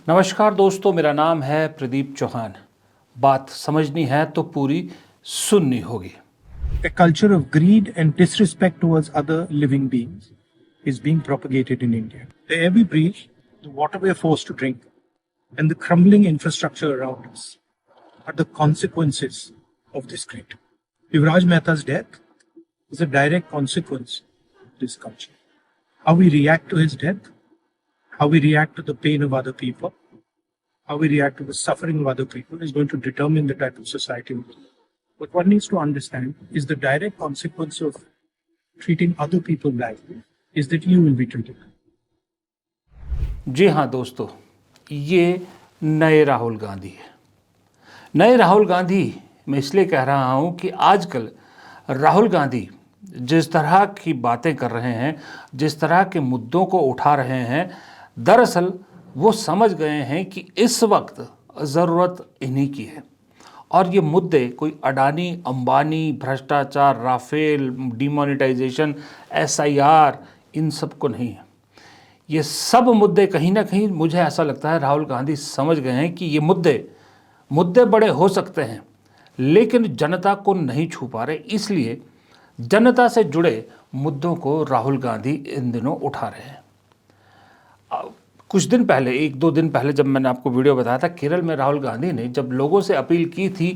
नमस्कार दोस्तों, मेरा नाम है प्रदीप चौहान। बात समझनी है तो पूरी सुननी होगी। A culture of greed and disrespect towards other living beings is being propagated in India. The air we breathe, the water we are forced to drink, and the crumbling infrastructure around us are the consequences of this greed. Yuvraj Mehta's death is a direct consequence of this culture. How we react to his death, how we react to the pain of other people, how we react to the suffering of other people is going to determine the type of society we live. What one needs to understand is the direct consequence of treating other people badly is that you will be treated. जी हाँ दोस्तों, ये नए राहुल गांधी है। नए राहुल गांधी मैं इसलिए कह रहा हूँ कि आजकल राहुल गांधी जिस तरह की बातें कर रहे हैं, जिस तरह के मुद्दों को उठा रहे हैं, दरअसल वो समझ गए हैं कि इस वक्त ज़रूरत इन्हीं की है। और ये मुद्दे कोई अडानी, अंबानी, भ्रष्टाचार, राफेल, डिमोनेटाइजेशन, SIR इन सब को नहीं है। ये सब मुद्दे कहीं ना कहीं मुझे ऐसा लगता है राहुल गांधी समझ गए हैं कि ये मुद्दे बड़े हो सकते हैं लेकिन जनता को नहीं छू पा रहे, इसलिए जनता से जुड़े मुद्दों को राहुल गांधी इन दिनों उठा रहे हैं। कुछ दिन पहले, 1-2 दिन पहले जब मैंने आपको वीडियो बताया था, केरल में राहुल गांधी ने जब लोगों से अपील की थी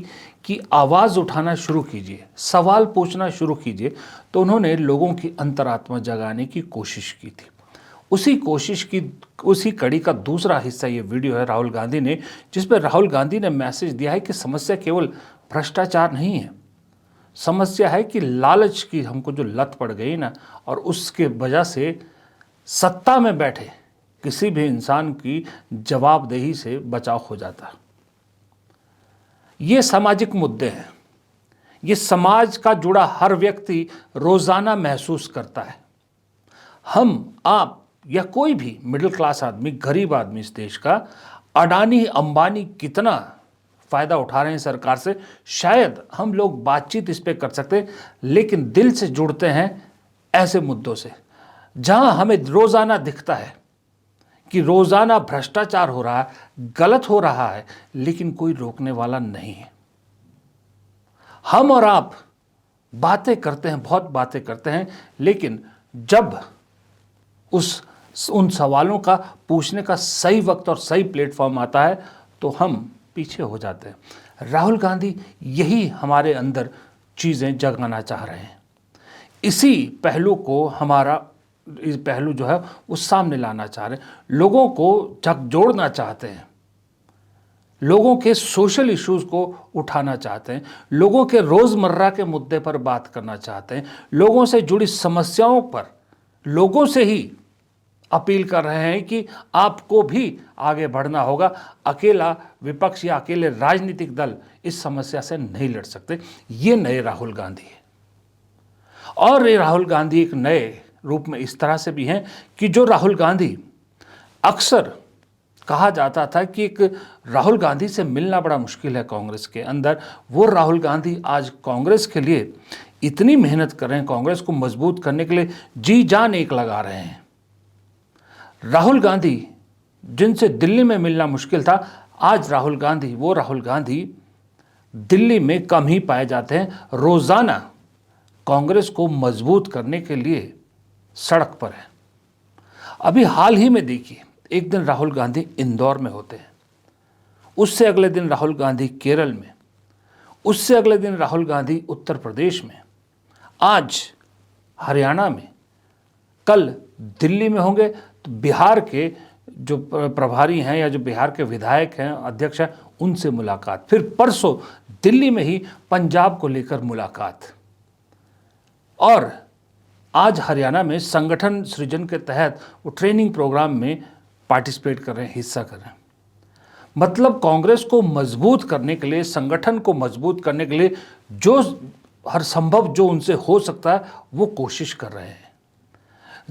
कि आवाज़ उठाना शुरू कीजिए, सवाल पूछना शुरू कीजिए, तो उन्होंने लोगों की अंतरात्मा जगाने की कोशिश की थी। उसी कड़ी का दूसरा हिस्सा ये वीडियो है राहुल गांधी ने, जिस पर राहुल गांधी ने मैसेज दिया है कि समस्या केवल भ्रष्टाचार नहीं है, समस्या है कि लालच की हमको जो लत पड़ गई ना, और उसके वजह से सत्ता में बैठे किसी भी इंसान की जवाबदेही से बचाव हो जाता है। ये सामाजिक मुद्दे हैं, ये समाज का जुड़ा हर व्यक्ति रोजाना महसूस करता है। हम, आप या कोई भी मिडिल क्लास आदमी, गरीब आदमी इस देश का, अडानी अंबानी कितना फ़ायदा उठा रहे हैं सरकार से, शायद हम लोग बातचीत इस पर कर सकते हैं, लेकिन दिल से जुड़ते हैं ऐसे मुद्दों से जहां हमें रोज़ाना दिखता है कि रोज़ाना भ्रष्टाचार हो रहा है, गलत हो रहा है, लेकिन कोई रोकने वाला नहीं है। हम और आप बातें करते हैं, बहुत बातें करते हैं, लेकिन जब उन सवालों का पूछने का सही वक्त और सही प्लेटफॉर्म आता है तो हम पीछे हो जाते हैं। राहुल गांधी यही हमारे अंदर चीज़ें जगाना चाह रहे हैं। इसी पहलू को इस पहलू जो है वो सामने लाना चाह रहे हैं, लोगों को झकझोरना चाहते हैं, लोगों के सोशल इश्यूज़ को उठाना चाहते हैं, लोगों के रोज़मर्रा के मुद्दे पर बात करना चाहते हैं, लोगों से जुड़ी समस्याओं पर लोगों से ही अपील कर रहे हैं कि आपको भी आगे बढ़ना होगा। अकेला विपक्ष या अकेले राजनीतिक दल इस समस्या से नहीं लड़ सकते। ये नए राहुल गांधी है। और ये राहुल गांधी एक नए रूप में इस तरह से भी हैं कि जो राहुल गांधी, अक्सर कहा जाता था कि एक राहुल गांधी से मिलना बड़ा मुश्किल है कांग्रेस के अंदर, वो राहुल गांधी आज कांग्रेस के लिए इतनी मेहनत कर रहे हैं, कांग्रेस को मजबूत करने के लिए जी जान एक लगा रहे हैं। राहुल गांधी जिनसे दिल्ली में मिलना मुश्किल था, आज राहुल गांधी दिल्ली में कम ही पाए जाते हैं, रोज़ाना कांग्रेस को मजबूत करने के लिए सड़क पर है। अभी हाल ही में देखिए, एक दिन राहुल गांधी इंदौर में होते हैं, उससे अगले दिन राहुल गांधी केरल में, उससे अगले दिन राहुल गांधी उत्तर प्रदेश में, आज हरियाणा में, कल दिल्ली में होंगे, तो बिहार के जो प्रभारी हैं या जो बिहार के विधायक हैं, अध्यक्ष हैं, उनसे मुलाकात, फिर परसों दिल्ली में ही पंजाब को लेकर मुलाकात, और आज हरियाणा में संगठन सृजन के तहत वो ट्रेनिंग प्रोग्राम में पार्टिसिपेट कर रहे हैं, हिस्सा कर रहे हैं। मतलब कांग्रेस को मजबूत करने के लिए, संगठन को मजबूत करने के लिए जो हर संभव जो उनसे हो सकता है वो कोशिश कर रहे हैं।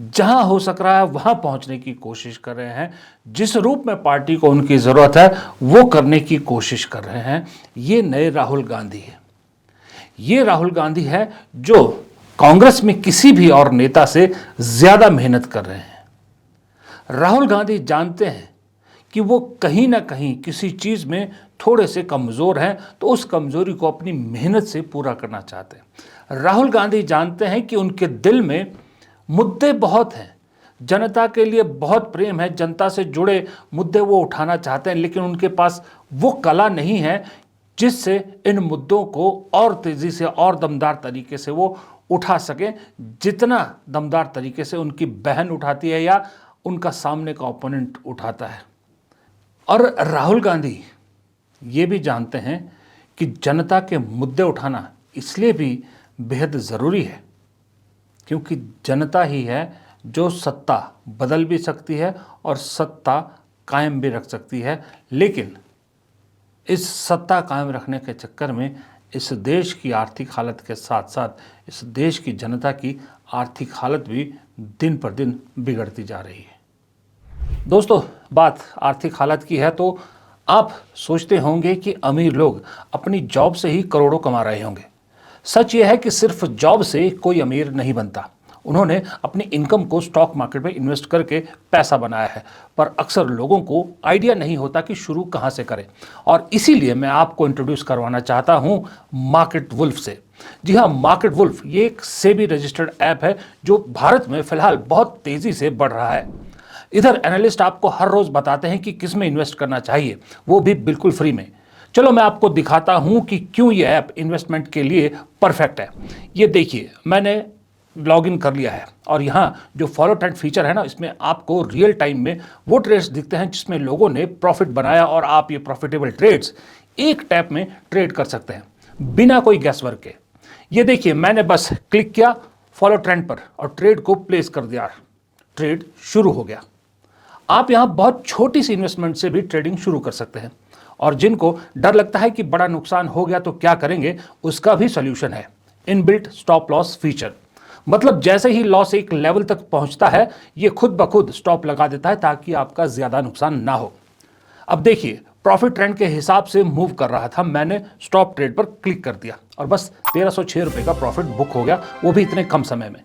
जहां हो सक रहा है वहां पहुंचने की कोशिश कर रहे हैं। जिस रूप में पार्टी को उनकी ज़रूरत है वो करने की कोशिश कर रहे हैं। ये नए राहुल गांधी है। ये राहुल गांधी है जो कांग्रेस में किसी भी और नेता से ज़्यादा मेहनत कर रहे हैं। राहुल गांधी जानते हैं कि वो कहीं ना कहीं किसी चीज़ में थोड़े से कमज़ोर हैं, तो उस कमज़ोरी को अपनी मेहनत से पूरा करना चाहते हैं। राहुल गांधी जानते हैं कि उनके दिल में मुद्दे बहुत हैं, जनता के लिए बहुत प्रेम है, जनता से जुड़े मुद्दे वो उठाना चाहते हैं, लेकिन उनके पास वो कला नहीं है जिससे इन मुद्दों को और तेज़ी से और दमदार तरीके से वो उठा सके, जितना दमदार तरीके से उनकी बहन उठाती है या उनका सामने का ओपोनेंट उठाता है। और राहुल गांधी ये भी जानते हैं कि जनता के मुद्दे उठाना इसलिए भी बेहद ज़रूरी है क्योंकि जनता ही है जो सत्ता बदल भी सकती है और सत्ता कायम भी रख सकती है। लेकिन इस सत्ता कायम रखने के चक्कर में इस देश की आर्थिक हालत के साथ साथ इस देश की जनता की आर्थिक हालत भी दिन पर दिन बिगड़ती जा रही है। दोस्तों, बात आर्थिक हालत की है तो आप सोचते होंगे कि अमीर लोग अपनी जॉब से ही करोड़ों कमा रहे होंगे। सच यह है कि सिर्फ जॉब से कोई अमीर नहीं बनता। उन्होंने अपनी इनकम को स्टॉक मार्केट में इन्वेस्ट करके पैसा बनाया है, पर अक्सर लोगों को आइडिया नहीं होता कि शुरू कहाँ से करें। और इसीलिए मैं आपको इंट्रोड्यूस करवाना चाहता हूँ मार्केट वुल्फ से। जी हाँ, मार्केट वुल्फ ये एक सेबी रजिस्टर्ड ऐप है जो भारत में फिलहाल बहुत तेज़ी से बढ़ रहा है। इधर एनालिस्ट आपको हर रोज़ बताते हैं कि किस में इन्वेस्ट करना चाहिए, वो भी बिल्कुल फ्री में। चलो मैं आपको दिखाता हूँ कि क्यों ये ऐप इन्वेस्टमेंट के लिए परफेक्ट है। ये देखिए, मैंने लॉगिन कर लिया है और यहाँ जो फॉलो ट्रेंड फीचर है ना, इसमें आपको रियल टाइम में वो ट्रेड्स दिखते हैं जिसमें लोगों ने प्रॉफिट बनाया और आप ये प्रॉफिटेबल ट्रेड्स एक टैप में ट्रेड कर सकते हैं बिना कोई गैस वर्क के। ये देखिए, मैंने बस क्लिक किया फॉलो ट्रेंड पर और ट्रेड को प्लेस कर दिया, ट्रेड शुरू हो गया। आप यहाँ बहुत छोटी सी इन्वेस्टमेंट से भी ट्रेडिंग शुरू कर सकते हैं। और जिनको डर लगता है कि बड़ा नुकसान हो गया तो क्या करेंगे, उसका भी सोल्यूशन है इनबिल्ट स्टॉप लॉस फीचर। मतलब जैसे ही लॉस एक लेवल तक पहुंचता है, ये खुद ब खुद स्टॉप लगा देता है ताकि आपका ज़्यादा नुकसान ना हो। अब देखिए, प्रॉफिट ट्रेंड के हिसाब से मूव कर रहा था, मैंने स्टॉप ट्रेड पर क्लिक कर दिया और बस 1306 रुपये का प्रॉफिट बुक हो गया, वो भी इतने कम समय में।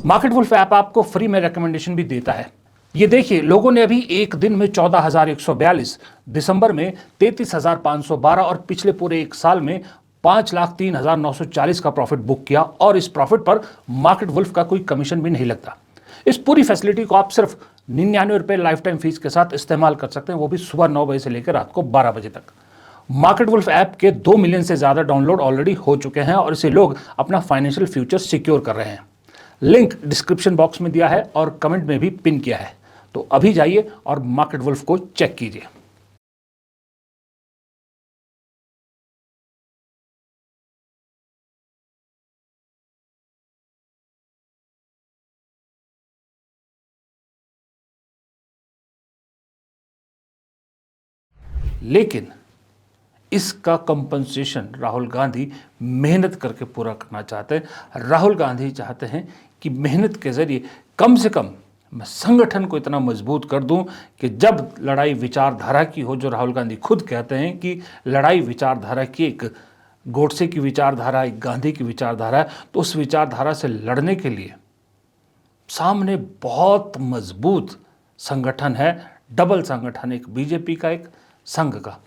मार्केट वुल्फ ऐप आपको फ्री में रिकमेंडेशन भी देता है। ये देखिए, लोगों ने अभी एक दिन में 14,142, दिसंबर में 33,512 और पिछले पूरे एक साल में 5,03,940 का प्रॉफिट बुक किया। और इस प्रॉफिट पर मार्केट वुल्फ का कोई कमीशन भी नहीं लगता। इस पूरी फैसिलिटी को आप सिर्फ 99 रुपये लाइफ टाइम फीस के साथ इस्तेमाल कर सकते हैं, वो भी सुबह 9 बजे से लेकर रात को 12 बजे तक। मार्केट वुल्फ ऐप के 2 मिलियन से ज़्यादा डाउनलोड ऑलरेडी हो चुके हैं और इसे लोग अपना फाइनेंशियल फ्यूचर सिक्योर कर रहे हैं। लिंक डिस्क्रिप्शन बॉक्स में दिया है और कमेंट में भी पिन किया है, तो अभी जाइए और मार्केट वुल्फ को चेक कीजिए। लेकिन इसका कंपनसेशन राहुल गांधी मेहनत करके पूरा करना चाहते हैं। राहुल गांधी चाहते हैं कि मेहनत के जरिए कम से कम मैं संगठन को इतना मजबूत कर दूं कि जब लड़ाई विचारधारा की हो, जो राहुल गांधी खुद कहते हैं कि लड़ाई विचारधारा की, एक गोडसे की विचारधारा, एक गांधी की विचारधारा है, तो उस विचारधारा से लड़ने के लिए सामने बहुत मजबूत संगठन है, डबल संगठन, एक बीजेपी का, एक संघ का।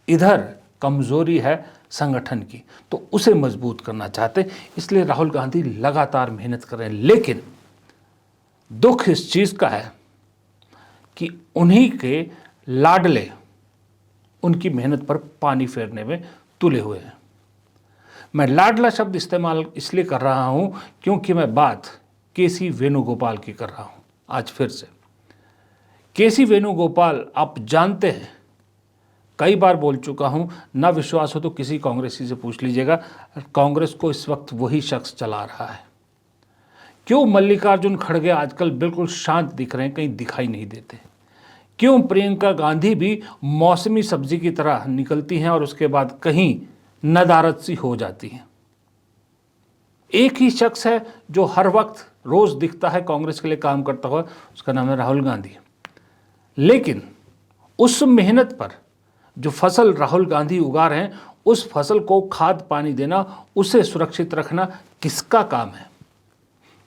इधर कमजोरी है संगठन की, तो उसे मजबूत करना चाहते, इसलिए राहुल गांधी लगातार मेहनत कर रहे हैं। लेकिन दुख इस चीज़ का है कि उन्हीं के लाडले उनकी मेहनत पर पानी फेरने में तुले हुए हैं। मैं लाडला शब्द इस्तेमाल इसलिए कर रहा हूं क्योंकि मैं बात केसी वेणुगोपाल की कर रहा हूं। आज फिर से केसी वेणुगोपाल, आप जानते हैं, कई बार बोल चुका हूं, ना विश्वास हो तो किसी कांग्रेसी से पूछ लीजिएगा, कांग्रेस को इस वक्त वही शख्स चला रहा है। क्यों मल्लिकार्जुन खड़गे आजकल बिल्कुल शांत दिख रहे हैं, कहीं दिखाई नहीं देते? क्यों प्रियंका गांधी भी मौसमी सब्जी की तरह निकलती हैं और उसके बाद कहीं नदारद सी हो जाती हैं? एक ही शख्स है जो हर वक्त रोज दिखता है कांग्रेस के लिए काम करता हुआ, उसका नाम है राहुल गांधी। लेकिन उस मेहनत पर जो फसल राहुल गांधी उगा रहे हैं, उस फसल को खाद पानी देना, उसे सुरक्षित रखना किसका काम है?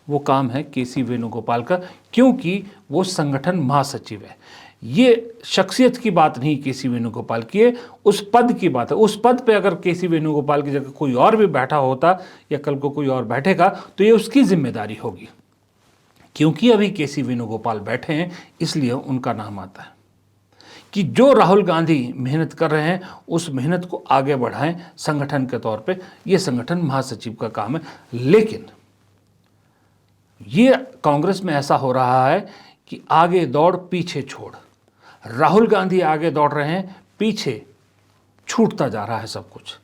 वो काम है केसी वेणुगोपाल का, क्योंकि वो संगठन महासचिव है। ये शख्सियत की बात नहीं केसी वेणुगोपाल की, ये उस पद की बात है। उस पद पे अगर केसी वेणुगोपाल की जगह कोई और भी बैठा होता या कल को कोई और बैठेगा तो ये उसकी जिम्मेदारी होगी। क्योंकि अभी केसी वेणुगोपाल बैठे हैं इसलिए उनका नाम आता है कि जो राहुल गांधी मेहनत कर रहे हैं उस मेहनत को आगे बढ़ाएं संगठन के तौर पे। ये संगठन महासचिव का काम है। लेकिन ये कांग्रेस में ऐसा हो रहा है कि आगे दौड़ पीछे छोड़। राहुल गांधी आगे दौड़ रहे हैं, पीछे छूटता जा रहा है सब कुछ,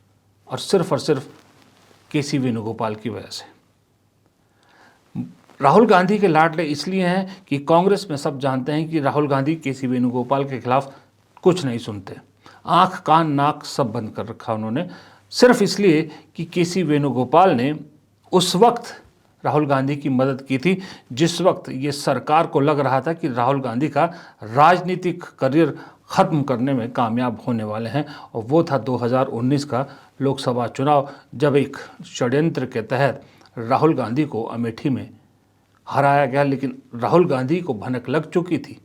और सिर्फ केसी वेणुगोपाल की वजह से। राहुल गांधी के लाडले इसलिए हैं कि कांग्रेस में सब जानते हैं कि राहुल गांधी केसी वेणुगोपाल के खिलाफ कुछ नहीं सुनते। आंख कान नाक सब बंद कर रखा उन्होंने, सिर्फ इसलिए कि केसी वेणुगोपाल ने उस वक्त राहुल गांधी की मदद की थी जिस वक्त ये सरकार को लग रहा था कि राहुल गांधी का राजनीतिक करियर ख़त्म करने में कामयाब होने वाले हैं। और वो था 2019 का लोकसभा चुनाव, जब एक षड्यंत्र के तहत राहुल गांधी को अमेठी में हराया गया। लेकिन राहुल गांधी को भनक लग चुकी थी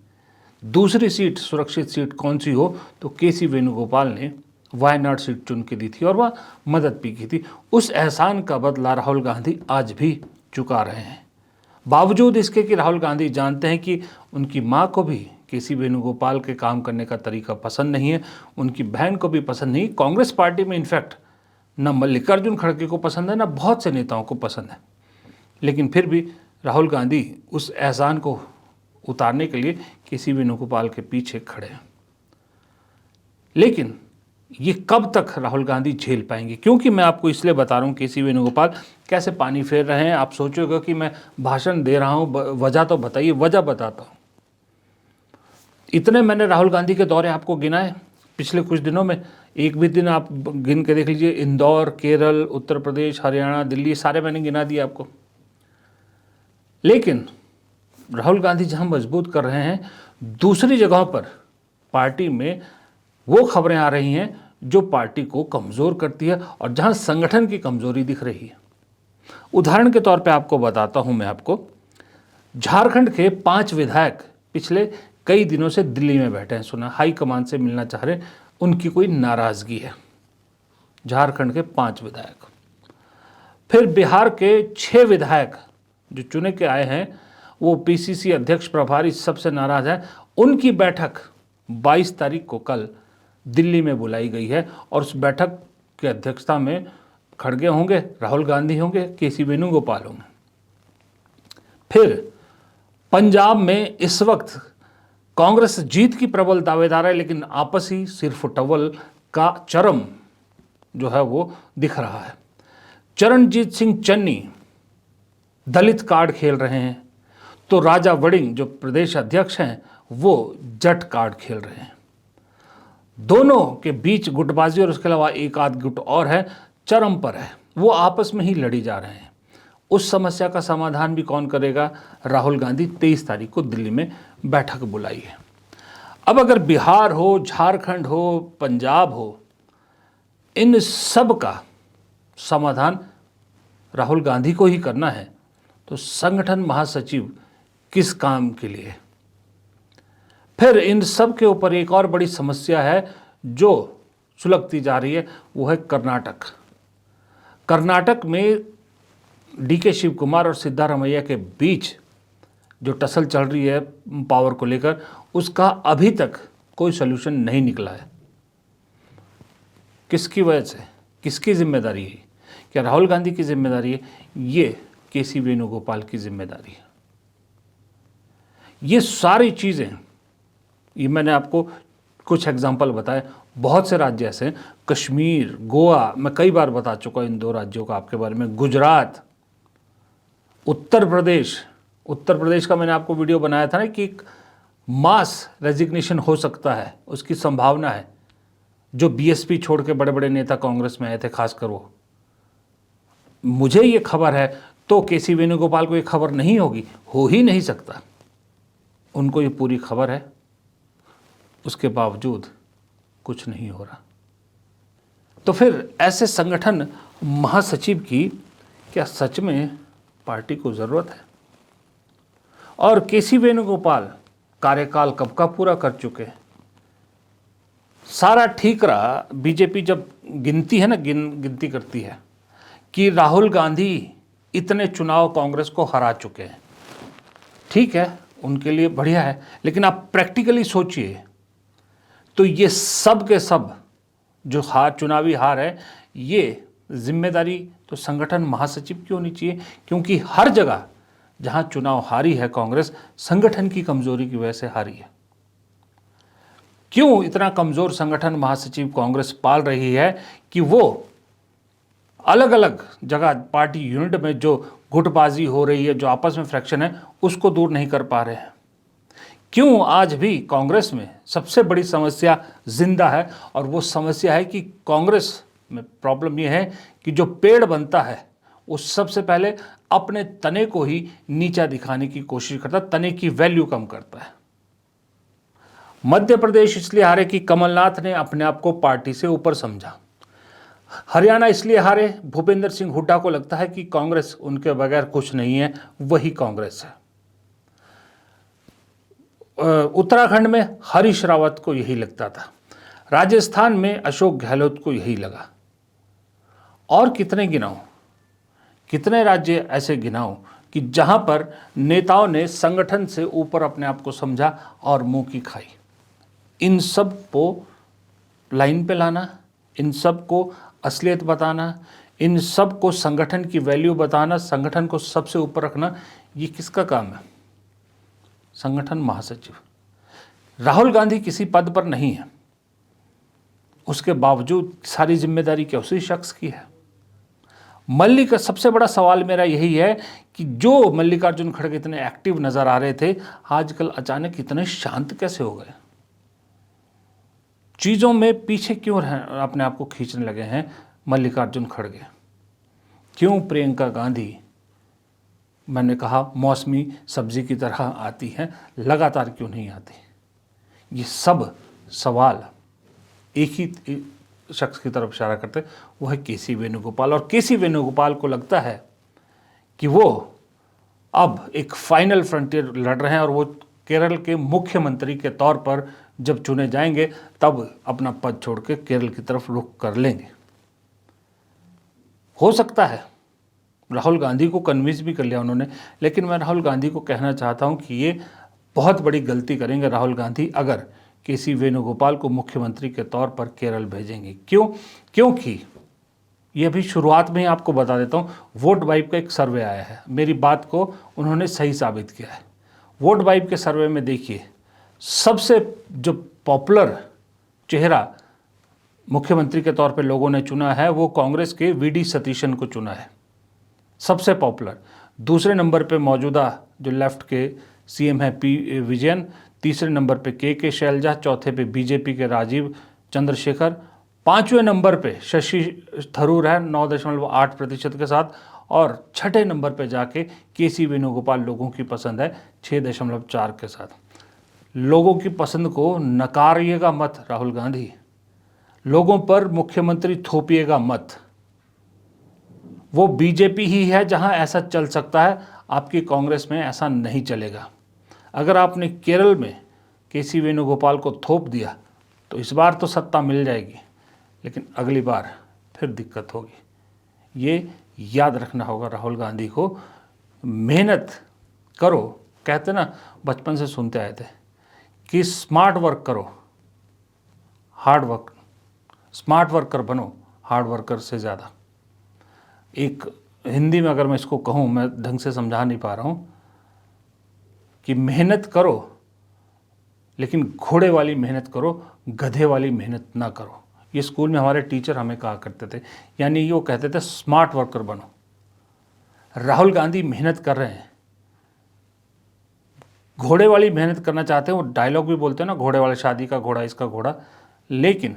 दूसरी सीट, सुरक्षित सीट कौन सी हो, तो केसी वेणुगोपाल ने वायनाड सीट चुन के दी थी और वह मदद भी की थी। उस एहसान का बदला राहुल गांधी आज भी चुका रहे हैं। बावजूद इसके कि राहुल गांधी जानते हैं कि उनकी मां को भी केसी वेणुगोपाल के काम करने का तरीका पसंद नहीं है, उनकी बहन को भी पसंद नहीं। कांग्रेस पार्टी में इनफैक्ट न मल्लिकार्जुन खड़गे को पसंद है, न बहुत से नेताओं को पसंद है। लेकिन फिर भी राहुल गांधी उस एहसान को उतारने के लिए केसी वेणुगोपाल के पीछे खड़े हैं। लेकिन ये कब तक राहुल गांधी झेल पाएंगे? क्योंकि मैं आपको इसलिए बता रहा हूँ केसी वेणुगोपाल कैसे पानी फेर रहे हैं। आप सोचोगे कि मैं भाषण दे रहा हूँ, वजह तो बताइए। वजह बताता हूँ। इतने मैंने राहुल गांधी के दौरे आपको गिनाए पिछले कुछ दिनों में, एक भी दिन आप गिन के देख लीजिए। इंदौर, केरल, उत्तर प्रदेश, हरियाणा, दिल्ली, सारे मैंने गिना दिए आपको। लेकिन राहुल गांधी जहां मजबूत कर रहे हैं, दूसरी जगहों पर पार्टी में वो खबरें आ रही हैं जो पार्टी को कमज़ोर करती है और जहां संगठन की कमज़ोरी दिख रही है। उदाहरण के तौर पे आपको बताता हूं मैं आपको, झारखंड के 5 विधायक पिछले कई दिनों से दिल्ली में बैठे हैं। सुना हाईकमान से मिलना चाह रहे हैं, उनकी कोई नाराज़गी है। झारखंड के 5 विधायक। फिर बिहार के 6 विधायक जो चुने के आए हैं, वो पीसीसी अध्यक्ष प्रभारी सबसे नाराज है। उनकी बैठक 22 तारीख को कल दिल्ली में बुलाई गई है और उस बैठक की अध्यक्षता में खड़गे होंगे, राहुल गांधी होंगे, केसी वेणुगोपाल होंगे। फिर पंजाब में इस वक्त कांग्रेस जीत की प्रबल दावेदार है, लेकिन आपसी सिरफुटवल का चरम जो है वो दिख रहा है। चरणजीत सिंह चन्नी दलित कार्ड खेल रहे हैं, तो राजा वड़िंग जो प्रदेश अध्यक्ष हैं वो जट कार्ड खेल रहे हैं। दोनों के बीच गुटबाजी और उसके अलावा एक आध गुट और है, चरम पर है। वो आपस में ही लड़ी जा रहे हैं। उस समस्या का समाधान भी कौन करेगा? राहुल गांधी 23 तारीख को दिल्ली में बैठक बुलाई है। अब अगर बिहार हो, झारखंड हो, पंजाब हो, इन सब का समाधान राहुल गांधी को ही करना है, तो संगठन महासचिव किस काम के लिए? फिर इन सब के ऊपर एक और बड़ी समस्या है जो सुलगती जा रही है, वो है कर्नाटक। कर्नाटक में डीके शिव कुमार और सिद्धारमैया के बीच जो टसल चल रही है पावर को लेकर, उसका अभी तक कोई सलूशन नहीं निकला है। किसकी वजह से? किसकी जिम्मेदारी है? क्या राहुल गांधी की जिम्मेदारी है? ये केसी वेणुगोपाल की जिम्मेदारी है। ये सारी चीज़ें, ये मैंने आपको कुछ एग्जाम्पल बताए। बहुत से राज्य ऐसे हैं, कश्मीर, गोवा, मैं कई बार बता चुका इन 2 राज्यों का आपके बारे में, गुजरात, उत्तर प्रदेश का मैंने आपको वीडियो बनाया था ना कि एक मास रेजिग्नेशन हो सकता है, उसकी संभावना है। जो बीएसपी छोड़ के बड़े बड़े नेता कांग्रेस में आए थे, खासकर वो, मुझे ये खबर है, तो केसी वेणुगोपाल को ये खबर नहीं होगी, हो ही नहीं सकता। उनको ये पूरी खबर है, उसके बावजूद कुछ नहीं हो रहा। तो फिर ऐसे संगठन महासचिव की क्या सच में पार्टी को ज़रूरत है? और केसी वेणुगोपाल कार्यकाल कब का पूरा कर चुके हैं। सारा ठीक रहा, बीजेपी जब गिनती है ना, गिनती करती है कि राहुल गांधी इतने चुनाव कांग्रेस को हरा चुके हैं, ठीक है, उनके लिए बढ़िया है, लेकिन आप प्रैक्टिकली सोचिए तो ये सब के सब जो चुनावी हार है, ये जिम्मेदारी तो संगठन महासचिव की होनी चाहिए, क्योंकि हर जगह जहां चुनाव हारी है कांग्रेस, संगठन की कमजोरी की वजह से हारी है। क्यों इतना कमजोर संगठन महासचिव कांग्रेस पाल रही है कि वो अलग अलग जगह पार्टी यूनिट में जो गुटबाजी हो रही है, जो आपस में फ्रैक्शन है, उसको दूर नहीं कर पा रहे हैं। क्यों आज भी कांग्रेस में सबसे बड़ी समस्या जिंदा है, और वो समस्या है कि कांग्रेस में प्रॉब्लम ये है कि जो पेड़ बनता है वो सबसे पहले अपने तने को ही नीचा दिखाने की कोशिश करता है, तने की वैल्यू कम करता है। मध्य प्रदेश इसलिए हारे कि कमलनाथ ने अपने आप को पार्टी से ऊपर समझा। हरियाणा इसलिए हारे, भूपेंद्र सिंह हुड्डा को लगता है कि कांग्रेस उनके बगैर कुछ नहीं है, वही कांग्रेस है। उत्तराखंड में हरीश रावत को यही लगता था, राजस्थान में अशोक गहलोत को यही लगा। और कितने गिनाऊं, कितने राज्य ऐसे गिनाऊं कि जहां पर नेताओं ने संगठन से ऊपर अपने आप को समझा और मुंह की खाई। इन सब को लाइन पे लाना, इन सब को असलियत बताना, इन सब को संगठन की वैल्यू बताना, संगठन को सबसे ऊपर रखना, ये किसका काम है? संगठन महासचिव। राहुल गांधी किसी पद पर नहीं है, उसके बावजूद सारी जिम्मेदारी क्या उसी शख्स की है? का सबसे बड़ा सवाल मेरा यही है कि जो मल्लिकार्जुन खड़गे इतने एक्टिव नजर आ रहे थे, आजकल अचानक इतने शांत कैसे हो गए? चीजों में पीछे क्यों अपने आप को खींचने लगे हैं मल्लिकार्जुन खड़गे? क्यों प्रियंका गांधी, मैंने कहा, मौसमी सब्जी की तरह आती हैं, लगातार क्यों नहीं आती? ये सब सवाल एक ही शख्स की तरफ इशारा करते, वो है केसी वेणुगोपाल। और केसी वेणुगोपाल को लगता है कि वो अब एक फाइनल फ्रंटियर लड़ रहे हैं, और वो केरल के मुख्यमंत्री के तौर पर जब चुने जाएंगे तब अपना पद छोड़ के केरल की तरफ रुख कर लेंगे। हो सकता है राहुल गांधी को कन्विंस भी कर लिया उन्होंने, लेकिन मैं राहुल गांधी को कहना चाहता हूं कि ये बहुत बड़ी गलती करेंगे राहुल गांधी अगर केसी वेणुगोपाल को मुख्यमंत्री के तौर पर केरल भेजेंगे। क्यों? क्योंकि ये अभी शुरुआत में ही आपको बता देता हूँ, वोट वाइब का एक सर्वे आया है, मेरी बात को उन्होंने सही साबित किया है। वोट वाइब के सर्वे में देखिए, सबसे जो पॉपुलर चेहरा मुख्यमंत्री के तौर पे लोगों ने चुना है वो कांग्रेस के वीडी सतीशन को चुना है, सबसे पॉपुलर। दूसरे नंबर पे मौजूदा जो लेफ्ट के सीएम है पी विजयन, तीसरे नंबर पे के शैलजा, चौथे पे बीजेपी के राजीव चंद्रशेखर, पांचवें नंबर पे शशि थरूर है 9.8% के साथ, और छठे नंबर पे जाके केसी वेणुगोपाल लोगों की पसंद है 6.4 के साथ। लोगों की पसंद को नकारिएगा मत राहुल गांधी, लोगों पर मुख्यमंत्री थोपिएगा मत। वो बीजेपी ही है जहां ऐसा चल सकता है, आपकी कांग्रेस में ऐसा नहीं चलेगा। अगर आपने केरल में केसी वेणुगोपाल को थोप दिया तो इस बार तो सत्ता मिल जाएगी, लेकिन अगली बार फिर दिक्कत होगी। ये याद रखना होगा राहुल गांधी को। मेहनत करो, कहते ना, बचपन से सुनते आए थे कि स्मार्ट वर्क करो, हार्ड वर्क, स्मार्ट वर्कर बनो हार्ड वर्कर से ज़्यादा। एक हिंदी में अगर मैं इसको कहूँ, मैं ढंग से समझा नहीं पा रहा हूँ, कि मेहनत करो लेकिन घोड़े वाली मेहनत करो, गधे वाली मेहनत ना करो। ये स्कूल में हमारे टीचर हमें कहा करते थे, यानी ये वो कहते थे स्मार्ट वर्कर बनो। राहुल गांधी मेहनत कर रहे हैं, घोड़े वाली मेहनत करना चाहते हैं। वो डायलॉग भी बोलते हैं ना, घोड़े वाले, शादी का घोड़ा इसका घोड़ा, लेकिन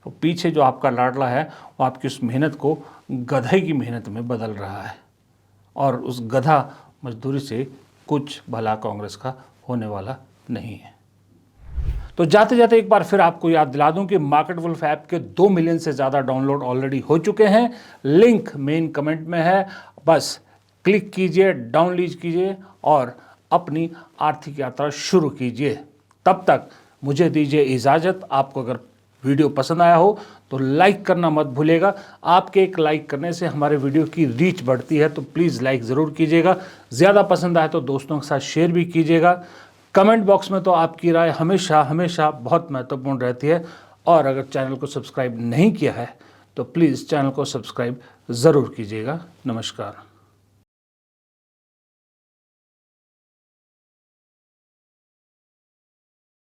तो पीछे जो आपका लाडला है वो आपकी उस मेहनत को गधे की मेहनत में बदल रहा है, और उस गधा मजदूरी से कुछ भला कांग्रेस का होने वाला नहीं है। तो जाते जाते एक बार फिर आपको याद दिला दूं कि मार्केट वुल्फ ऐप के 2 मिलियन से ज़्यादा डाउनलोड ऑलरेडी हो चुके हैं। लिंक मेन कमेंट में है, बस क्लिक कीजिए, डाउनलोड कीजिए और अपनी आर्थिक यात्रा शुरू कीजिए। तब तक मुझे दीजिए इजाज़त। आपको अगर वीडियो पसंद आया हो तो लाइक करना मत भूलिएगा। आपके एक लाइक करने से हमारे वीडियो की रीच बढ़ती है, तो प्लीज़ लाइक ज़रूर कीजिएगा। ज़्यादा पसंद आए तो दोस्तों के साथ शेयर भी कीजिएगा। कमेंट बॉक्स में तो आपकी राय हमेशा हमेशा बहुत महत्वपूर्ण रहती है। और अगर चैनल को सब्सक्राइब नहीं किया है तो प्लीज़ चैनल को सब्सक्राइब ज़रूर कीजिएगा। नमस्कार।